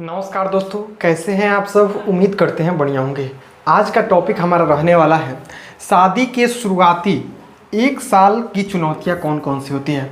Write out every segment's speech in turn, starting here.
नमस्कार दोस्तों, कैसे हैं आप सब। उम्मीद करते हैं बढ़िया होंगे। आज का टॉपिक हमारा रहने वाला है शादी के शुरुआती 1 साल की चुनौतियां कौन कौन सी होती हैं।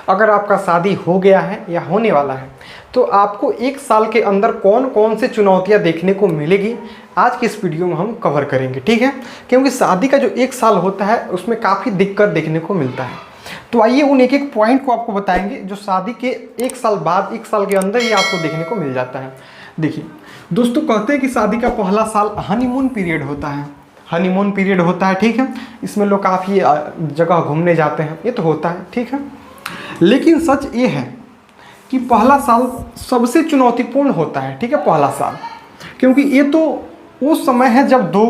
अगर आपका शादी हो गया है या होने वाला है तो आपको 1 साल के अंदर कौन कौन से चुनौतियां देखने को मिलेगी, आज की इस वीडियो में हम कवर करेंगे। ठीक है, क्योंकि शादी का जो 1 साल होता है उसमें काफ़ी दिक्कत देखने को मिलता है। तो आइए उन एक एक पॉइंट को आपको बताएंगे जो शादी के 1 साल बाद 1 साल के अंदर ही आपको देखने को मिल जाता है। देखिए दोस्तों, कहते हैं कि शादी का पहला साल हनीमून पीरियड होता है। हनीमून पीरियड होता है, ठीक है। इसमें लोग काफ़ी जगह घूमने जाते हैं, ये तो होता है, ठीक है। लेकिन सच ये है कि पहला साल सबसे चुनौतीपूर्ण होता है, ठीक है, पहला साल। क्योंकि ये तो वो समय है जब दो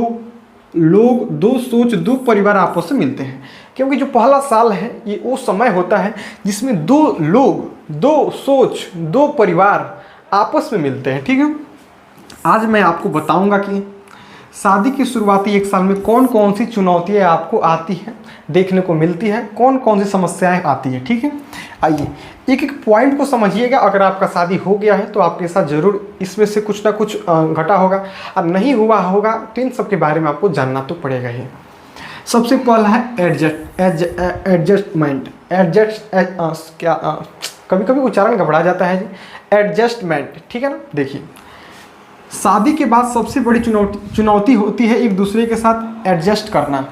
लोग, दो सोच, दो परिवार आपस में मिलते हैं। क्योंकि जो पहला साल है ये वो समय होता है जिसमें दो लोग, दो सोच, दो परिवार आपस में मिलते हैं, ठीक है। आज मैं आपको बताऊंगा कि शादी की शुरुआती 1 साल में कौन कौन सी चुनौतियां आपको आती हैं, देखने को मिलती है, कौन कौन सी समस्याएं आती है, ठीक है। आइए एक एक पॉइंट को समझिएगा। अगर आपका शादी हो गया है तो आपके साथ ज़रूर इसमें से कुछ ना कुछ घटा होगा, और नहीं हुआ होगा तो इन सब के बारे में आपको जानना तो पड़ेगा ही। सबसे पहला है एडजस्टमेंट। क्या कभी कभी उच्चारण घबरा जाता है जी। एडजस्टमेंट, ठीक है ना। देखिए शादी के बाद सबसे बड़ी चुनौती होती है एक दूसरे के साथ एडजस्ट करना।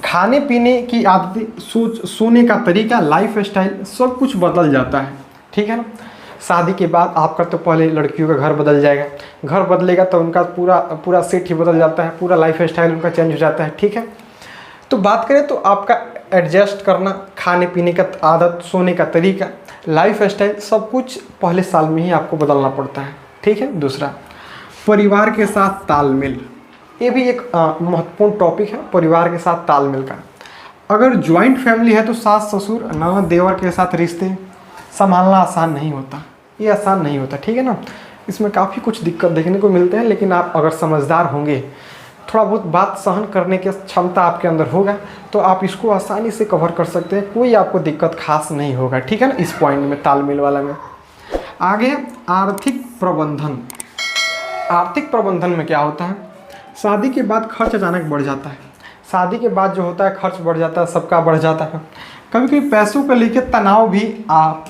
खाने पीने की आदतें, सोने का तरीका, लाइफ स्टाइल, सब कुछ बदल जाता है, ठीक है ना। शादी के बाद आपका तो पहले लड़कियों का घर बदल जाएगा, घर बदलेगा तो उनका पूरा सेट ही बदल जाता है, पूरा लाइफ स्टाइल उनका चेंज हो जाता है, ठीक है। तो बात करें तो आपका एडजस्ट करना, खाने पीने का आदत, सोने का तरीका, लाइफ स्टाइल, सब कुछ पहले साल में ही आपको बदलना पड़ता है, ठीक है। दूसरा, परिवार के साथ तालमेल। ये भी एक महत्वपूर्ण टॉपिक है, परिवार के साथ तालमेल का। अगर ज्वाइंट फैमिली है तो सास ससुर ननद देवर के साथ रिश्ते संभालना आसान नहीं होता, ये आसान नहीं होता, ठीक है ना। इसमें काफ़ी कुछ दिक्कत देखने को मिलते हैं, लेकिन आप अगर समझदार होंगे, थोड़ा बहुत बात सहन करने की क्षमता आपके अंदर होगा तो आप इसको आसानी से कवर कर सकते हैं, कोई आपको दिक्कत खास नहीं होगा, ठीक है ना। इस पॉइंट में, तालमेल वाला में। आगे आर्थिक प्रबंधन। आर्थिक प्रबंधन में क्या होता है, शादी के बाद खर्च अचानक बढ़ जाता है। शादी के बाद जो होता है खर्च बढ़ जाता है, सबका बढ़ जाता है। कभी कभी पैसों को लेकर तनाव भी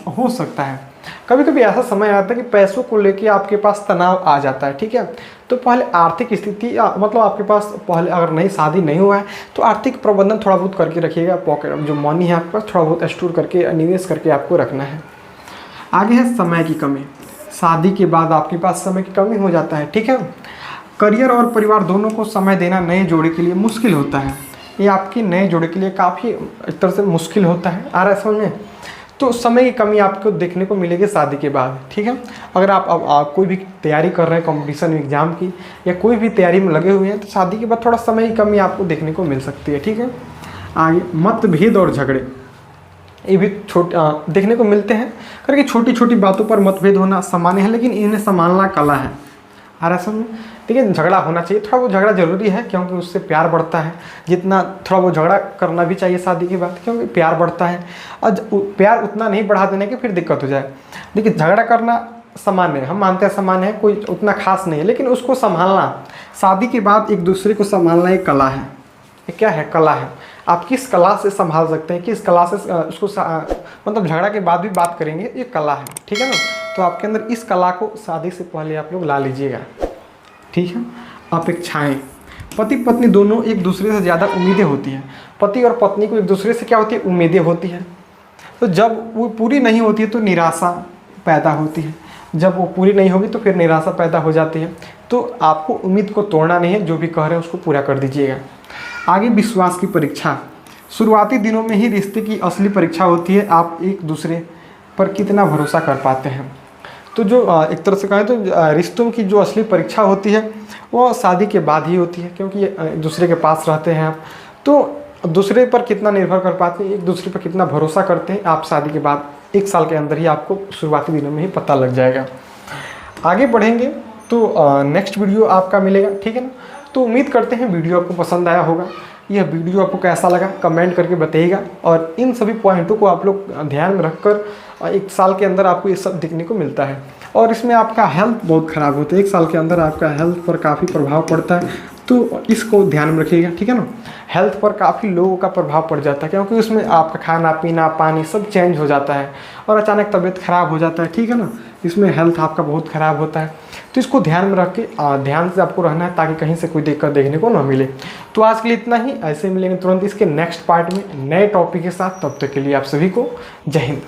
हो सकता है। कभी कभी ऐसा समय आता है कि पैसों को लेके आपके पास तनाव आ जाता है, ठीक है। तो पहले आर्थिक स्थिति, मतलब आपके पास पहले अगर नहीं शादी नहीं हुआ है तो आर्थिक प्रबंधन थोड़ा बहुत करके रखिएगा। पॉकेट जो मनी है आपके पास थोड़ा बहुत स्टोर करके, निवेश करके आपको रखना है। आगे है समय की कमी। शादी के बाद आपके पास समय की कमी हो जाता है, ठीक है। करियर और परिवार दोनों को समय देना नए जोड़े के लिए मुश्किल होता है। ये आपके नए जोड़े के लिए काफ़ी एक तरह से मुश्किल होता है, आ रहा है समझ में। तो समय की कमी आपको देखने को मिलेगी शादी के बाद, ठीक है। अगर आप कोई भी तैयारी कर रहे हैं कॉम्पिटिशन एग्जाम की या कोई भी तैयारी में लगे हुए हैं तो शादी के बाद थोड़ा समय की कमी आपको देखने को मिल सकती है, ठीक है। आगे मतभेद और झगड़े, ये भी देखने को मिलते हैं। करके छोटी छोटी बातों पर मतभेद होना सामान्य है, लेकिन इन्हें संभालना कला है, आ रहा है समझ। ठीक है, झगड़ा होना चाहिए, थोड़ा वो झगड़ा जरूरी है क्योंकि उससे प्यार बढ़ता है। जितना थोड़ा वो झगड़ा करना भी चाहिए शादी के बाद, क्योंकि प्यार बढ़ता है। और प्यार उतना नहीं बढ़ा देने की फिर दिक्कत हो जाए। देखिए झगड़ा करना सामान्य है, हम मानते हैं सामान्य है, कोई उतना खास नहीं है, लेकिन उसको संभालना शादी के बाद एक दूसरे को संभालना एक कला है। ये क्या है, कला है। आप किस कला से संभाल सकते हैं, किस कला से उसको मतलब झगड़ा के बाद भी बात करेंगे, ये कला है, ठीक है ना। तो आपके अंदर इस कला को शादी से पहले आप लोग ला लीजिएगा, ठीक है। अपेक्षाएं, पति पत्नी दोनों एक दूसरे से ज़्यादा उम्मीदें होती हैं। पति और पत्नी को एक दूसरे से क्या होती है, उम्मीदें होती हैं। तो जब वो पूरी नहीं होती है तो निराशा पैदा होती है। जब वो पूरी नहीं होगी तो फिर निराशा पैदा हो जाती है। तो आपको उम्मीद को तोड़ना नहीं है, जो भी कह रहे हैं उसको पूरा कर दीजिएगा। आगे विश्वास की परीक्षा। शुरुआती दिनों में ही रिश्ते की असली परीक्षा होती है, आप एक दूसरे पर कितना भरोसा कर पाते हैं। तो जो एक तरह से कहें तो रिश्तों की जो असली परीक्षा होती है वो शादी के बाद ही होती है, क्योंकि एक दूसरे के पास रहते हैं आप, तो दूसरे पर कितना निर्भर कर पाते हैं, एक दूसरे पर कितना भरोसा करते हैं आप शादी के बाद 1 साल के अंदर ही आपको शुरुआती दिनों में ही पता लग जाएगा। आगे बढ़ेंगे तो नेक्स्ट वीडियो आपका मिलेगा, ठीक है ना। तो उम्मीद करते हैं वीडियो आपको पसंद आया होगा। यह वीडियो आपको कैसा लगा कमेंट करके बताइएगा, और इन सभी पॉइंटों को आप लोग ध्यान में रखकर 1 साल के अंदर आपको ये सब देखने को मिलता है। और इसमें आपका हेल्थ बहुत ख़राब होता है। 1 साल के अंदर आपका हेल्थ पर काफ़ी प्रभाव पड़ता है, तो इसको ध्यान में रखिएगा, ठीक है ना। हेल्थ पर काफ़ी लोगों का प्रभाव पड़ जाता है, क्योंकि उसमें आपका खाना पीना पानी सब चेंज हो जाता है और अचानक तबीयत ख़राब हो जाता है, ठीक है ना। इसमें हेल्थ आपका बहुत ख़राब होता है, तो इसको ध्यान में रख के ध्यान से आपको रहना है, ताकि कहीं से कोई दिक्कत देखने को ना मिले। तो आज के लिए इतना ही, ऐसे मिलेंगे तुरंत इसके नेक्स्ट पार्ट में नए टॉपिक के साथ। तब तक के लिए आप सभी को जय हिंद।